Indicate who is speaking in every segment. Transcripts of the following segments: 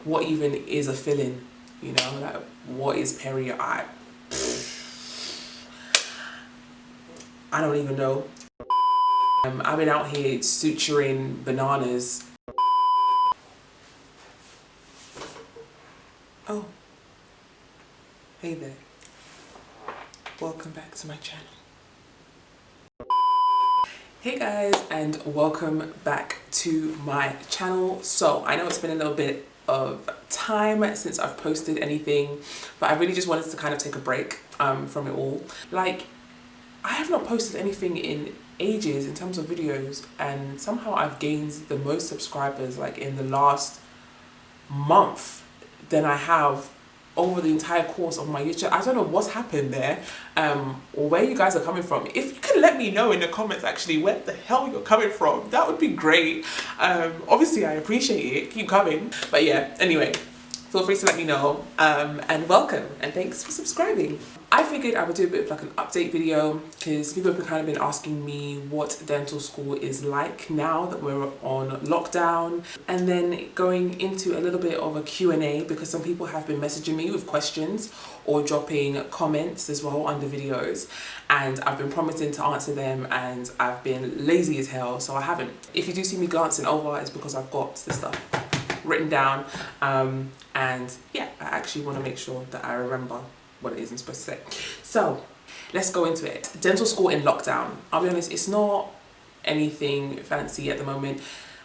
Speaker 1: What even is a fill-in? You know, like, what is peri? I don't even know. I've been out here suturing bananas. Oh, hey there. Welcome back to my channel. Hey guys, and welcome back to my channel. So I know it's been a little bit of time since I've posted anything, but I really just wanted to kind of take a break from it all. Like, I have not posted anything in ages in terms of videos, and somehow I've gained the most subscribers like in the last month than I have over the entire course of my YouTube. I don't know what's happened there, or where you guys are coming from. If you can let me know in the comments actually where the hell you're coming from, that would be great. Obviously I appreciate it, keep coming. But yeah, anyway, feel free to let me know, and welcome, and thanks for subscribing. I figured I would do a bit of like an update video because people have kind of been asking me what dental school is like now that we're on lockdown, and then going into a little bit of a Q&A because some people have been messaging me with questions or dropping comments as well under videos, and I've been promising to answer them and I've been lazy as hell, so I haven't. If you do see me glancing over, it's because I've got this stuff written down, and yeah, I actually want to make sure that I remember what it is I'm supposed to say. So let's go into it. Dental school in lockdown. I'll be honest, it's not anything fancy at the moment.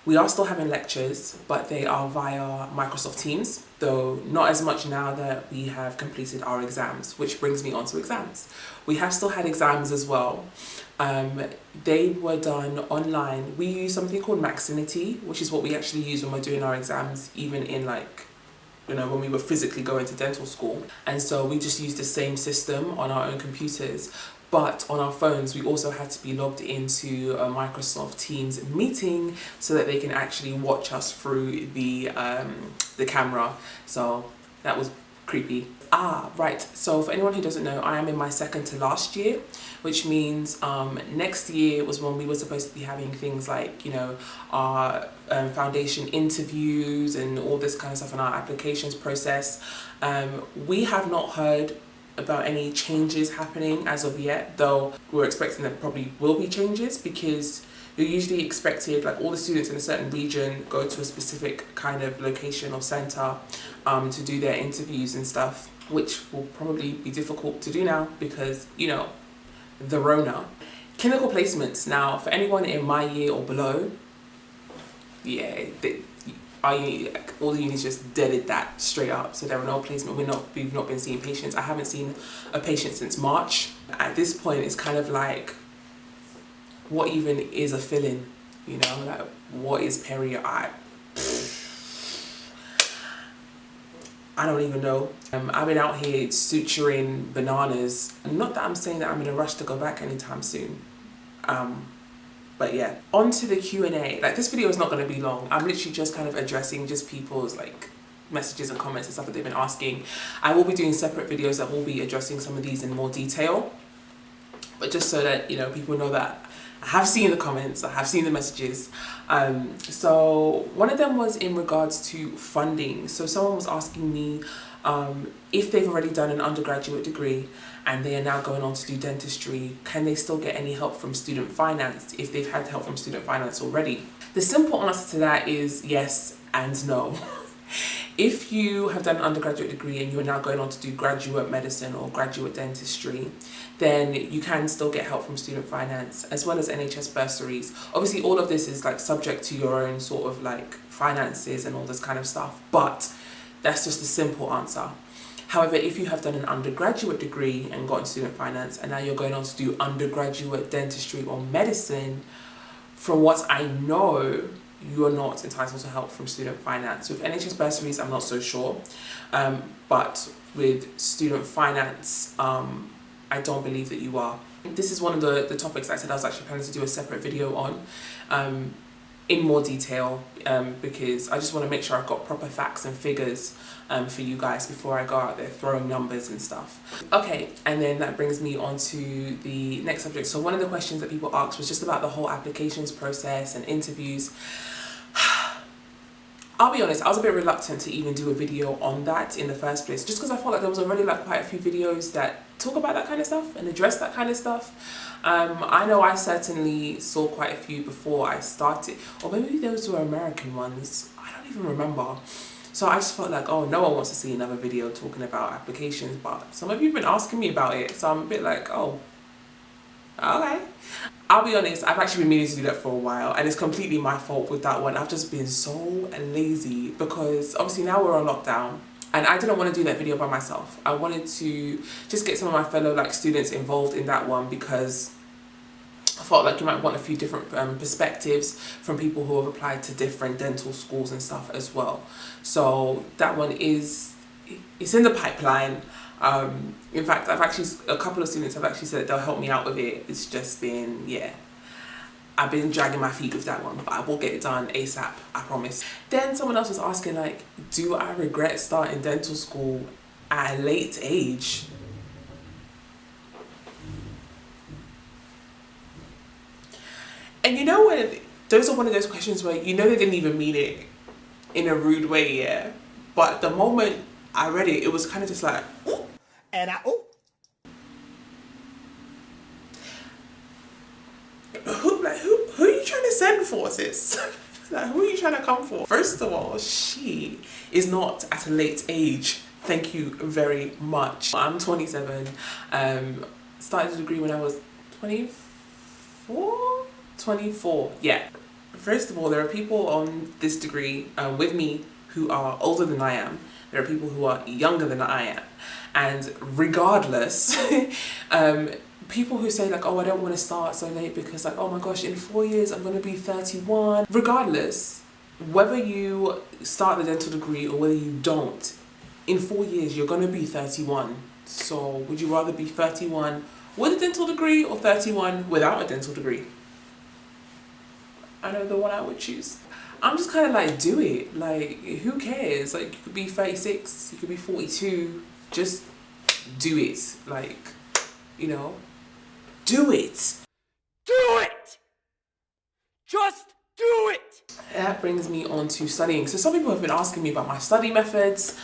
Speaker 1: We are still having lectures, but they are via Microsoft Teams, though not as much now that we have completed our exams, which brings me on to exams. We have still had exams as well. They were done online. We use something called Maxinity, which is what we actually use when we're doing our exams, even in like, you know, when we were physically going to dental school. And so we just used the same system on our own computers, but on our phones we also had to be logged into a Microsoft Teams meeting so that they can actually watch us through the camera. So that was creepy. Right, so for anyone who doesn't know, I am in my second to last year, which means next year was when we were supposed to be having things like, you know, our foundation interviews and all this kind of stuff in our applications process. We have not heard about any changes happening as of yet, though we're expecting there probably will be changes, because you're usually expected, like all the students in a certain region go to a specific kind of location or center to do their interviews and stuff, which will probably be difficult to do now because, you know, the Rona. Clinical placements. Now, for anyone in my year or below, yeah, all the unis just deaded that straight up. So there were no placement. We've not been seeing patients. I haven't seen a patient since March. At this point, it's kind of like, what even is a fill-in? You know, like, what is peri? I don't even know. I've been out here suturing bananas. Not that I'm saying that I'm in a rush to go back anytime soon. But yeah, on to the Q&A. Like, this video is not going to be long. I'm literally just kind of addressing just people's like messages and comments and stuff that they've been asking. I will be doing separate videos that will be addressing some of these in more detail. But just so that, you know, people know that I have seen the comments, I have seen the messages. So one of them was in regards to funding. So someone was asking me if they've already done an undergraduate degree and they are now going on to do dentistry, can they still get any help from student finance if they've had help from student finance already? The simple answer to that is yes and no. If you have done an undergraduate degree and you are now going on to do graduate medicine or graduate dentistry, then you can still get help from student finance as well as NHS bursaries. Obviously, all of this is like subject to your own sort of like finances and all this kind of stuff, but that's just a simple answer. However, if you have done an undergraduate degree and gotten student finance and now you're going on to do undergraduate dentistry or medicine, from what I know, you are not entitled to help from student finance. With NHS bursaries, I'm not so sure, but with student finance, I don't believe that you are. This is one of the topics I said I was actually planning to do a separate video on in more detail, because I just want to make sure I've got proper facts and figures for you guys before I go out there throwing numbers and stuff. Okay, and then that brings me on to the next subject. So one of the questions that people asked was just about the whole applications process and interviews. I'll be honest, I was a bit reluctant to even do a video on that in the first place, just because I felt like there was already like quite a few videos that talk about that kind of stuff and address that kind of stuff. I know I certainly saw quite a few before I started, or maybe those were American ones, I don't even remember. So I just felt like, oh, no one wants to see another video talking about applications, but some of you have been asking me about it, so I'm a bit like, oh, okay. I'll be honest, I've actually been meaning to do that for a while, and it's completely my fault with that one. I've just been so lazy because obviously now we're on lockdown and I didn't want to do that video by myself. I wanted to just get some of my fellow like students involved in that one because I felt like you might want a few different perspectives from people who have applied to different dental schools and stuff as well. So that one it's in the pipeline. In fact, a couple of students have actually said they'll help me out with it. It's just been, yeah, I've been dragging my feet with that one, but I will get it done ASAP, I promise. Then someone else was asking like, do I regret starting dental school at a late age? And you know when, those are one of those questions where you know they didn't even mean it in a rude way, yeah? But the moment I read it, it was kind of just like, ooh. And who are you trying to send for, sis? Like, who are you trying to come for? First of all, she is not at a late age. Thank you very much. I'm 27. Started a degree when I was 24? 24, yeah. First of all, there are people on this degree with me who are older than I am. There are people who are younger than I am. And regardless, people who say like, oh, I don't want to start so late because like, oh my gosh, in 4 years I'm going to be 31. Regardless, whether you start the dental degree or whether you don't, in 4 years you're going to be 31. So would you rather be 31 with a dental degree or 31 without a dental degree? I know the one I would choose. I'm just kind of like, do it. Like, who cares? Like, you could be 36, you could be 42. Just do it. Like, you know, do it. Do it! Just do it! That brings me on to studying. So some people have been asking me about my study methods.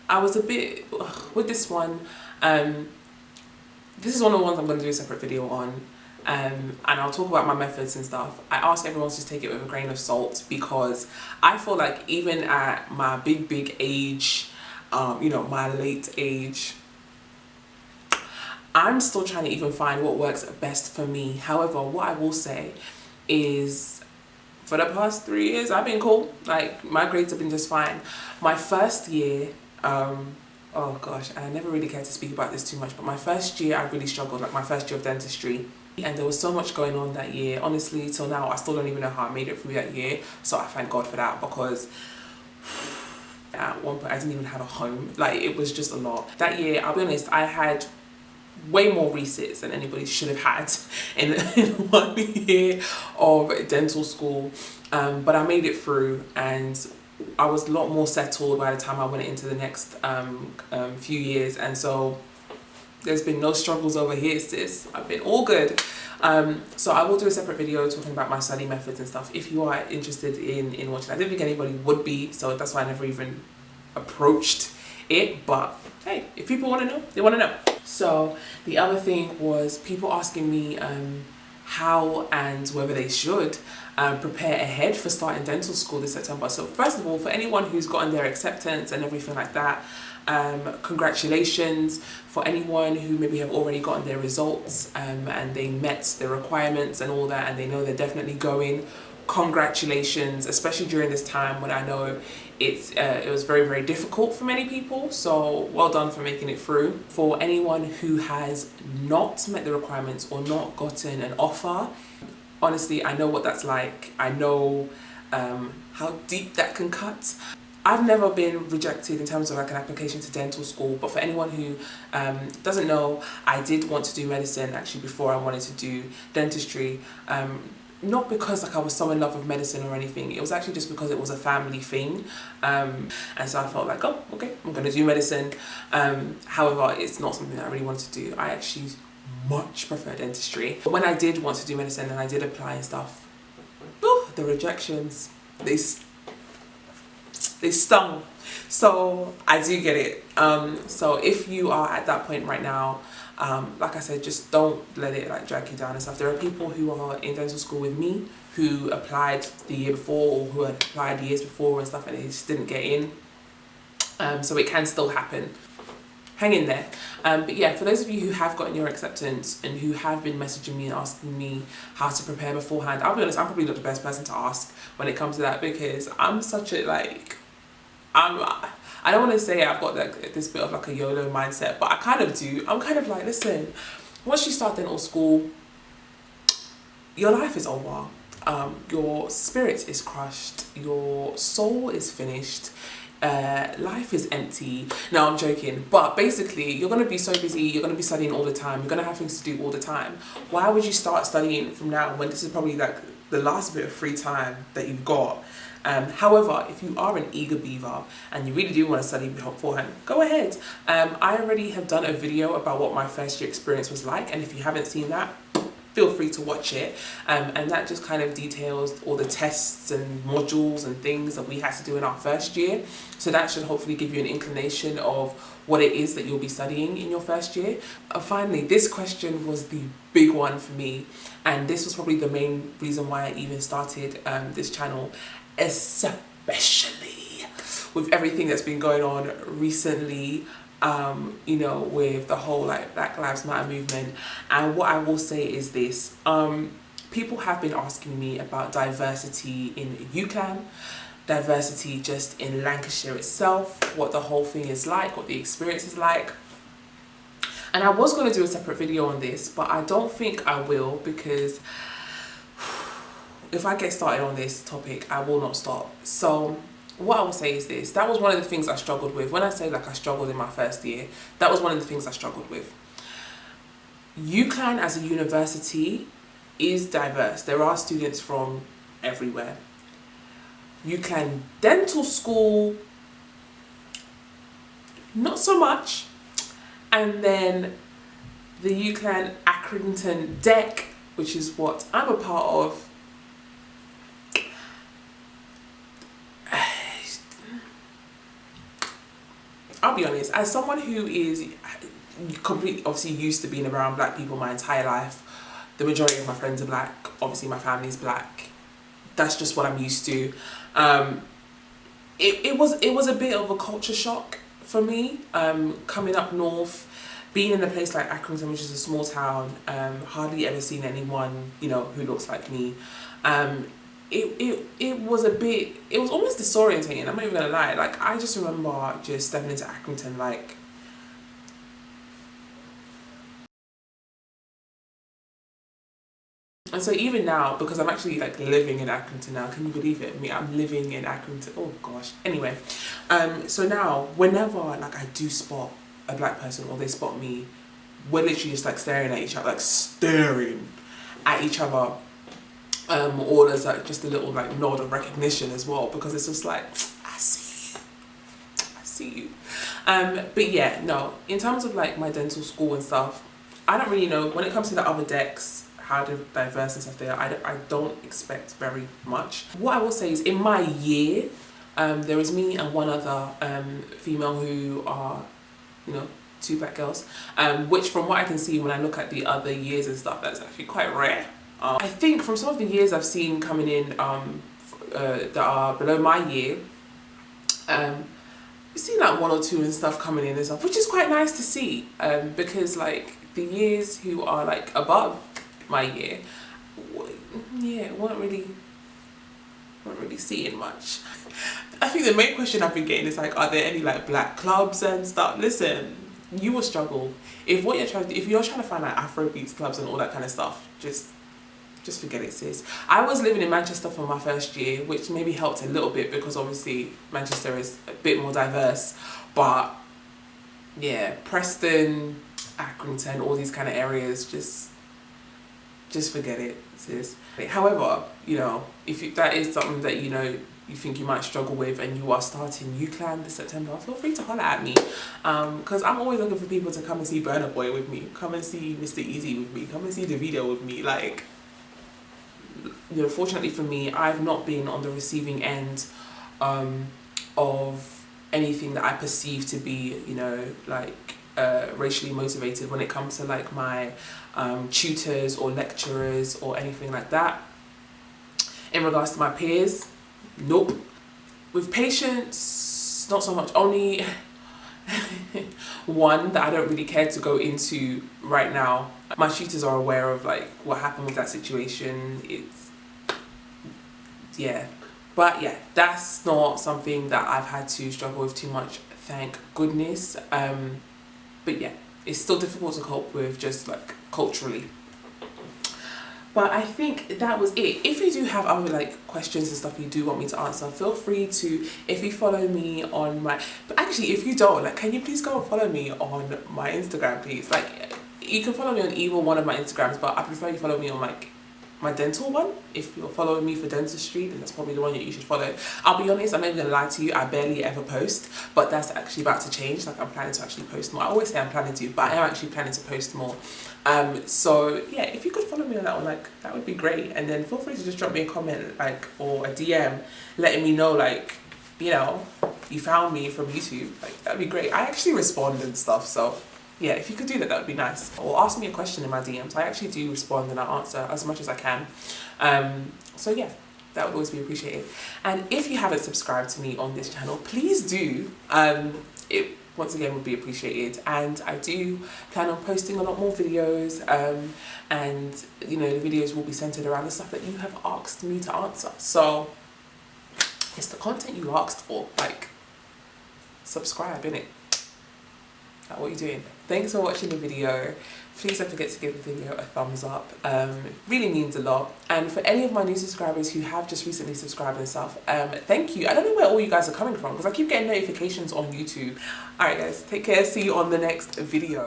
Speaker 1: I was a bit, with this one, this is one of the ones I'm going to do a separate video on. And I'll talk about my methods and stuff. I ask everyone to just take it with a grain of salt because I feel like even at my big age, you know, my late age, I'm still trying to even find what works best for me. However, what I will say is for the past 3 years, I've been cool. Like, my grades have been just fine. My first year, oh gosh, and I never really cared to speak about this too much, but my first year I really struggled, like my first year of dentistry. And there was so much going on that year. Honestly, till now, I still don't even know how I made it through that year. So I thank God for that because at one point I didn't even have a home. Like, it was just a lot. That year, I'll be honest, I had way more resits than anybody should have had in 1 year of dental school. But I made it through and I was a lot more settled by the time I went into the next few years. And so there's been no struggles over here, sis. I've been all good. So I will do a separate video talking about my study methods and stuff if you are interested in watching. I didn't think anybody would be, so that's why I never even approached it. But hey, if people want to know, they want to know. So the other thing was people asking me how and whether they should prepare ahead for starting dental school this September. So first of all, for anyone who's gotten their acceptance and everything like that, congratulations. For anyone who maybe have already gotten their results and they met the requirements and all that and they know they're definitely going, congratulations, especially during this time when I know it was very difficult for many people. So well done for making it through. For anyone who has not met the requirements or not gotten an offer, honestly, I know what that's like. I know how deep that can cut. I've never been rejected in terms of like an application to dental school, but for anyone who doesn't know, I did want to do medicine actually before I wanted to do dentistry. Not because like I was so in love with medicine or anything, it was actually just because it was a family thing. And so I felt like, oh, okay, I'm gonna do medicine. However, it's not something that I really wanted to do. I actually much prefer dentistry. But when I did want to do medicine and I did apply and stuff, the rejections, they stung. So I do get it. So if you are at that point right now, like I said, just don't let it like drag you down and stuff. There are people who are in dental school with me who applied the year before, or who had applied years before and stuff, and they just didn't get in. So it can still happen. Hang in there. But yeah, for those of you who have gotten your acceptance and who have been messaging me and asking me how to prepare beforehand, I'll be honest, I'm probably not the best person to ask when it comes to that, because I'm such a like, I don't want to say I've got like this bit of like a YOLO mindset, but I kind of do. I'm kind of like, listen, once you start dental school, your life is over. Your spirit is crushed. Your soul is finished. Life is empty. No, I'm joking. But basically, you're going to be so busy. You're going to be studying all the time. You're going to have things to do all the time. Why would you start studying from now when this is probably like the last bit of free time that you've got? However, if you are an eager beaver and you really do want to study beforehand, go ahead. I already have done a video about what my first year experience was like, and if you haven't seen that, feel free to watch it. And that just kind of details all the tests and modules and things that we had to do in our first year. So that should hopefully give you an inclination of what it is that you'll be studying in your first year. Finally, this question was the big one for me, and this was probably the main reason why I even started this channel, especially with everything that's been going on recently, you know, with the whole like Black Lives Matter movement. And what I will say is this, people have been asking me about diversity in UCLan, diversity just in Lancashire itself, what the whole thing is like, what the experience is like. And I was going to do a separate video on this, but I don't think I will, because if I get started on this topic, I will not stop. So what I will say is this, that was one of the things I struggled with. When I say like I struggled in my first year, that was one of the things I struggled with. UCLan as a university is diverse. There are students from everywhere. UCLan dental school, not so much. And then the UCLan Accrington deck, which is what I'm a part of, I'll be honest, as someone who is completely obviously used to being around black people my entire life, the majority of my friends are black, obviously my family's black, that's just what I'm used to. It was a bit of a culture shock for me, coming up north, being in a place like Accrington, which is a small town, hardly ever seen anyone, you know, who looks like me. It was almost disorientating, I'm not even gonna lie. Like, I just remember just stepping into Accrington like, and so even now, because I'm actually like living in Accrington now, can you believe it? I'm living in Accrington, oh gosh. Anyway, so now whenever like I do spot a black person or they spot me, we're literally just like staring at each other, or there's like just a little like nod of recognition as well, because it's just like, I see you. But yeah, no, in terms of like my dental school and stuff, I don't really know when it comes to the other decks how diverse and stuff they are. I don't expect very much. What I will say is, in my year, there was me and one other female who are, you know, two black girls, which from what I can see when I look at the other years and stuff, that's actually quite rare. I think from some of the years I've seen coming in that are below my year, you've seen like one or two and stuff coming in and stuff, which is quite nice to see, because like the years who are like above my year, yeah, weren't really seeing much. I think the main question I've been getting is like, are there any like black clubs and stuff? Listen, you will struggle if what you're trying to, if you're trying to find like Afrobeats clubs and all that kind of stuff. Just forget it, sis. I was living in Manchester for my first year, which maybe helped a little bit because obviously Manchester is a bit more diverse. But yeah, Preston, Accrington, all these kind of areas, just forget it, sis. However, you know, if that is something that, you know, you think you might struggle with and you are starting UCLan this September, feel free to holler at me, because I'm always looking for people to come and see Burna Boy with me, come and see Mr. Easy with me, come and see Davido with me. Like, you know, fortunately for me, I've not been on the receiving end of anything that I perceive to be, you know, like racially motivated when it comes to like my tutors or lecturers or anything like that. In regards to my peers, nope. With patients, not so much. Only one that I don't really care to go into right now. My tutors are aware of like what happened with that situation. It's, yeah. But yeah, that's not something that I've had to struggle with too much, thank goodness. But yeah, it's still difficult to cope with just like culturally. But I think that was it. If you do have other like questions and stuff you do want me to answer, feel free to, if you follow me on my, but actually if you don't, like, can you please go and follow me on my Instagram, please? Like, you can follow me on either one of my Instagrams, but I prefer you follow me on like my dental one. If you're following me for dentistry, then that's probably the one that you should follow. I'll be honest, I'm not even gonna lie to you, I barely ever post, but that's actually about to change. Like, I'm planning to actually post more. I always say I'm planning to, but I am actually planning to post more. So yeah, if you could follow me on that one, like, that would be great. And then feel free to just drop me a comment, like, or a DM letting me know, like, you know, you found me from YouTube. Like, that'd be great. I actually respond and stuff, so yeah, if you could do that, that would be nice. Or ask me a question in my DMs. I actually do respond and I answer as much as I can. So yeah, that would always be appreciated. And if you haven't subscribed to me on this channel, please do. It once again would be appreciated. And I do plan on posting a lot more videos. And you know, the videos will be centered around the stuff that you have asked me to answer. So it's the content you asked for. Like, subscribe, innit? What you're doing. Thanks for watching the video. Please don't forget to give the video a thumbs up. It really means a lot. And for any of my new subscribers who have just recently subscribed and stuff, thank you. I don't know where all you guys are coming from because I keep getting notifications on YouTube. Alright guys, take care. See you on the next video.